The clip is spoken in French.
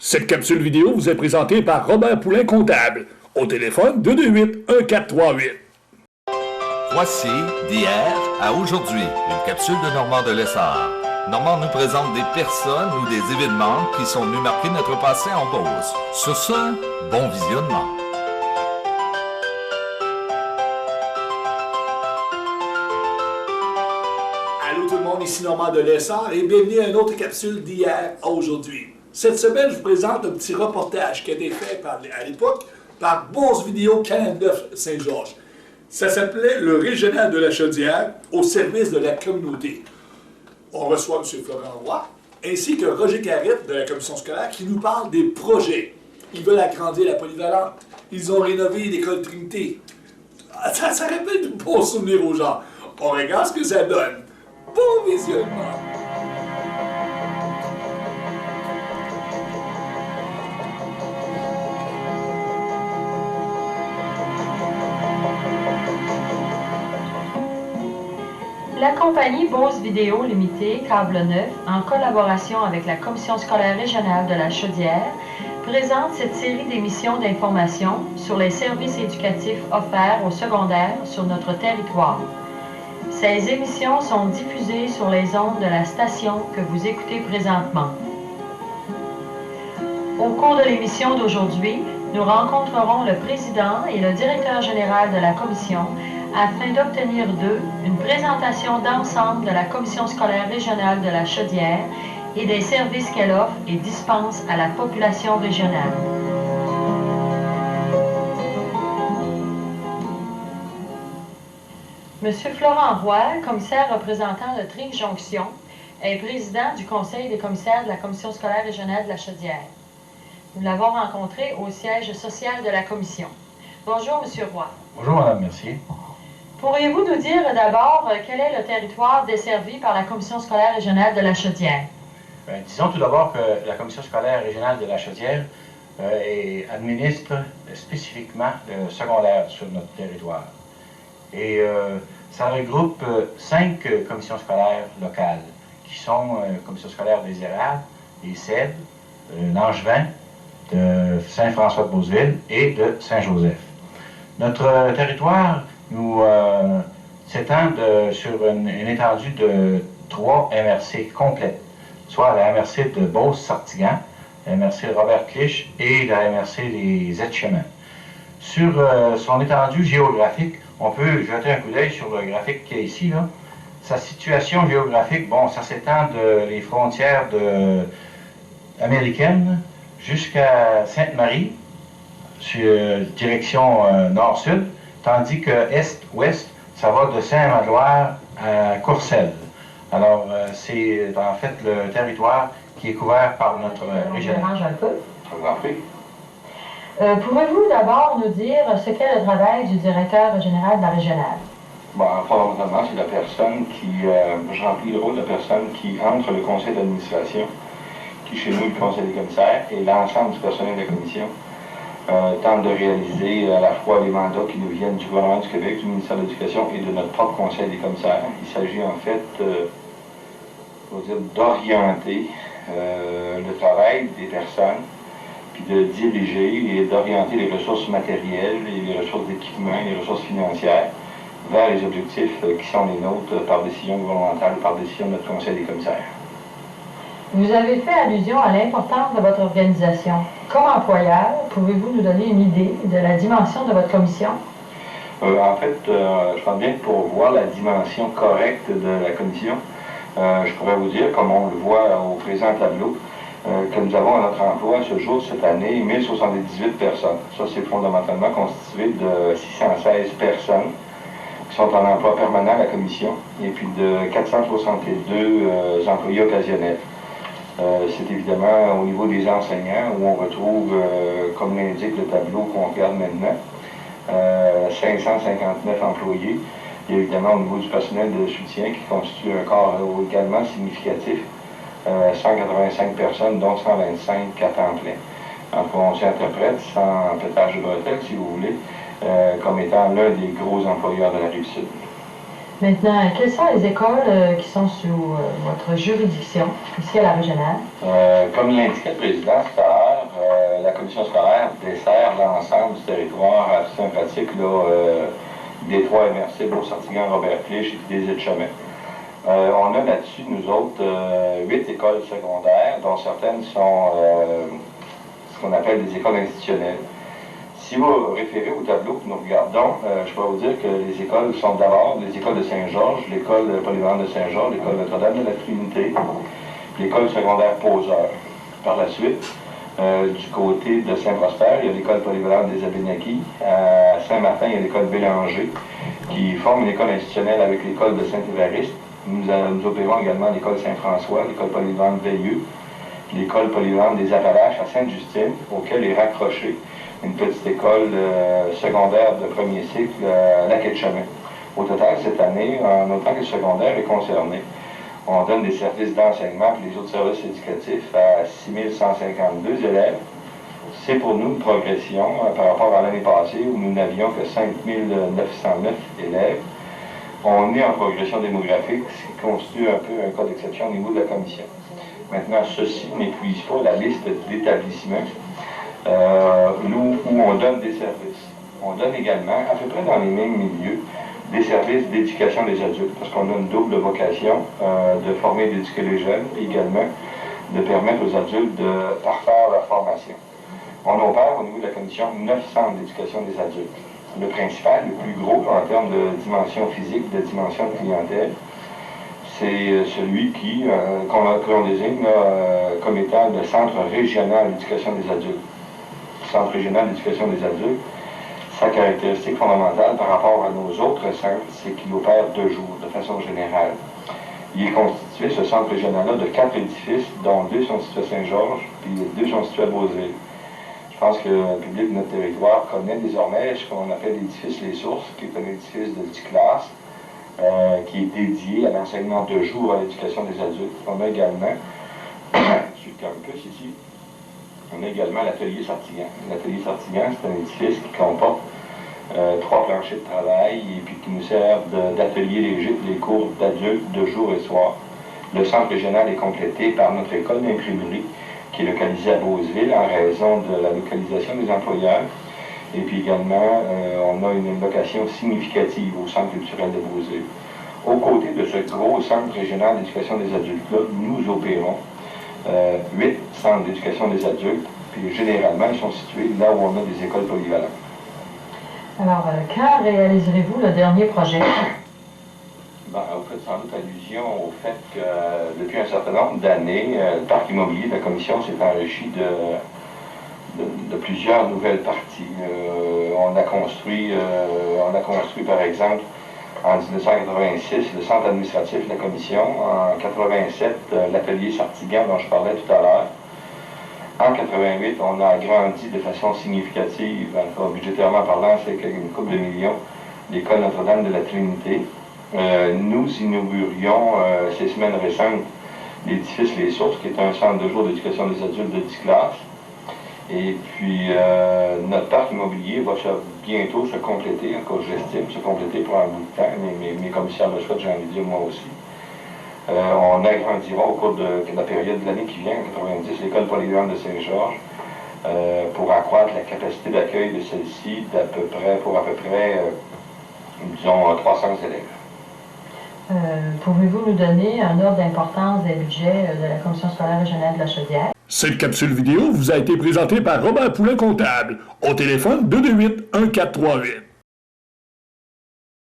Cette capsule vidéo vous est présentée par Robert Poulain Comptable. Au téléphone 228-1438. Voici d'hier à aujourd'hui, une capsule de Normand de Lessard. Normand nous présente des personnes ou des événements qui sont venus marquer notre passé en Beauce. Sur ce, bon visionnement. Allô tout le monde, ici Normand de Lessard et bienvenue à une autre capsule d'hier à aujourd'hui. Cette semaine, je vous présente un petit reportage qui a été fait à l'époque par Beauce Vidéo Canal 9 Saint-Georges. Ça s'appelait Le Régional de la Chaudière au service de la communauté. On reçoit M. Florent Roy ainsi que Roger Carrette de la commission scolaire qui nous parle des projets. Ils veulent agrandir la polyvalente. Ils ont rénové l'école Trinité. Ça rappelle de bons souvenirs aux gens. On regarde ce que ça donne. Bon visionnement! La compagnie Beauce Vidéo Limitée, Câble Neuf, en collaboration avec la Commission scolaire régionale de la Chaudière, présente cette série d'émissions d'information sur les services éducatifs offerts au secondaire sur notre territoire. Ces émissions sont diffusées sur les ondes de la station que vous écoutez présentement. Au cours de l'émission d'aujourd'hui, nous rencontrerons le président et le directeur général de la commission afin d'obtenir d'eux une présentation d'ensemble de la commission scolaire régionale de la Chaudière et des services qu'elle offre et dispense à la population régionale. Monsieur Florent Roy, commissaire représentant de Trinque-Jonction, est président du Conseil des commissaires de la Commission scolaire régionale de la Chaudière. Nous l'avons rencontré au siège social de la commission. Bonjour, Monsieur Roy. Bonjour, Madame Mercier. Pourriez-vous nous dire d'abord quel est le territoire desservi par la Commission scolaire régionale de la Chaudière? Disons tout d'abord que la Commission scolaire régionale de la Chaudière administre spécifiquement le secondaire sur notre territoire. Et ça regroupe 5 commissions scolaires locales, qui sont Commission scolaire des Érables, des Cèdres, Langevin, de Saint-François-de-Beauceville et de Saint-Joseph. Notre territoire nous s'étend sur une étendue de 3 MRC complètes, soit la MRC de Beauce-Sartigan, la MRC Robert Clich et la MRC des Etchemins. Sur son étendue géographique, on peut jeter un coup d'œil sur le graphique qui est ici, là. Sa situation géographique, bon, ça s'étend des frontières américaines jusqu'à Sainte-Marie, sur direction nord-sud, tandis que est-ouest, ça va de Saint-Magloire à Courcelles. Alors, c'est en fait le territoire qui est couvert par notre région. Pouvez-vous d'abord nous dire ce qu'est le travail du directeur général de la régionale? Bon, fondamentalement, c'est la personne qui remplit le rôle de la personne qui entre le conseil d'administration, qui chez nous, le conseil des commissaires, et l'ensemble du personnel de la commission, tente de réaliser à la fois les mandats qui nous viennent du gouvernement du Québec, du ministère de l'Éducation et de notre propre conseil des commissaires. Il s'agit en fait, d'orienter le travail des personnes, puis de diriger et d'orienter les ressources matérielles, et les ressources d'équipement, et les ressources financières vers les objectifs qui sont les nôtres par décision gouvernementale, par décision de notre conseil des commissaires. Vous avez fait allusion à l'importance de votre organisation. Comme employeur, pouvez-vous nous donner une idée de la dimension de votre commission? En fait, je pense bien que pour voir la dimension correcte de la commission, je pourrais vous dire, comme on le voit au présent tableau, que nous avons à notre emploi à ce jour, cette année, 1078 personnes. Ça, c'est fondamentalement constitué de 616 personnes qui sont en emploi permanent à la commission, et puis de 462 employés occasionnels. C'est évidemment au niveau des enseignants où on retrouve, comme l'indique le tableau qu'on regarde maintenant, 559 employés. Et évidemment au niveau du personnel de soutien qui constitue un corps également significatif, 185 personnes, dont 125 à temps plein. Donc on s'interprète, sans pétage de bretelles si vous voulez, comme étant l'un des gros employeurs de la Rive-Sud. Maintenant, quelles sont les écoles qui sont sous votre juridiction, ici à la régionale? Comme l'indiquait le président tout à l'heure, commission scolaire dessert l'ensemble du territoire à toute pratique, Détroit, Immersible, Beauce-Sartiguan, Robert Clich et puis des Îles-Chemin. On a là-dessus, nous autres, 8 écoles secondaires, dont certaines sont ce qu'on appelle des écoles institutionnelles. Si vous référez au tableau que nous regardons, je peux vous dire que les écoles sont d'abord les écoles de Saint-Georges, l'école polyvalente de Saint-Georges, l'école Notre-Dame de la Trinité, l'école secondaire Poseur. Par la suite, du côté de Saint-Prosper, il y a l'école polyvalente des Abénaquis. À Saint-Martin, il y a l'école Bélanger, qui forme une école institutionnelle avec l'école de Saint-Évariste. Nous opérons également l'école Saint-François, l'école polyvalente Veilleux, l'école polyvalente des Appalaches à Sainte-Justine, auquel est raccrochée une petite école secondaire de premier cycle à Lac-Etchemin. Au total, cette année, en autant que le secondaire est concerné, on donne des services d'enseignement et les autres services éducatifs à 6152 élèves. C'est pour nous une progression par rapport à l'année passée où nous n'avions que 5909 élèves. On est en progression démographique, ce qui constitue un peu un cas d'exception au niveau de la commission. Maintenant, ceci n'épuise pas la liste d'établissements où on donne des services. On donne également, à peu près dans les mêmes milieux, des services d'éducation des adultes, parce qu'on a une double vocation de former et d'éduquer les jeunes, et également de permettre aux adultes de parfaire leur formation. On opère au niveau de la commission 9 centres d'éducation des adultes. Le principal, le plus gros en termes de dimension physique, de dimension de clientèle, c'est celui qu'on désigne comme étant le Centre régional d'éducation des adultes. Le Centre régional d'éducation des adultes, sa caractéristique fondamentale par rapport à nos autres centres, c'est qu'il opère 2 jours, de façon générale. Il est constitué, ce centre régional-là, de 4 édifices, dont 2 sont situés à Saint-Georges, puis 2 sont situés à Beauceville. Je pense que le public de notre territoire connaît désormais ce qu'on appelle l'édifice Les Sources, qui est un édifice de 10 classes, qui est dédié à l'enseignement de jour à l'éducation des adultes. On a également, sur le campus ici, on a également l'atelier Sartiguan. L'atelier Sartiguan, c'est un édifice qui comporte 3 planchers de travail et puis qui nous sert d'atelier léger pour les cours d'adultes de jour et soir. Le centre régional est complété par notre école d'imprimerie qui est localisée à Beauceville en raison de la localisation des employeurs. Et puis également, on a une location significative au centre culturel de Beauceville. Aux côtés de ce gros centre régional d'éducation des adultes-là, nous opérons 8 centres d'éducation des adultes, puis généralement, ils sont situés là où on a des écoles polyvalentes. Alors, quand réaliserez-vous le dernier projet? Vous faites sans doute allusion au fait que depuis un certain nombre d'années, le parc immobilier de la Commission s'est enrichi de plusieurs nouvelles parties. On a construit par exemple, en 1986, le centre administratif de la Commission. En 1987, l'atelier Sartiguan dont je parlais tout à l'heure. En 1988, on a agrandi de façon significative, budgétairement parlant, c'est une couple de millions, l'école Notre-Dame de la Trinité. Nous inaugurions ces semaines récentes l'édifice Les Sources, qui est un centre de jour d'éducation des adultes de 10 classes. Et puis, notre parc immobilier va bientôt se compléter, encore j'estime, se compléter pour un bout de temps. Mes commissaires le souhaitent, j'ai envie de dire moi aussi. On agrandira au cours de la période de l'année qui vient, en 90, l'école polyvalente de Saint-Georges, pour accroître la capacité d'accueil de celle-ci pour à peu près, disons, 300 élèves. Pouvez-vous nous donner un ordre d'importance des budgets de la Commission scolaire régionale de la Chaudière? Cette capsule vidéo vous a été présentée par Robert Poulin Comptable, au téléphone 228-1438.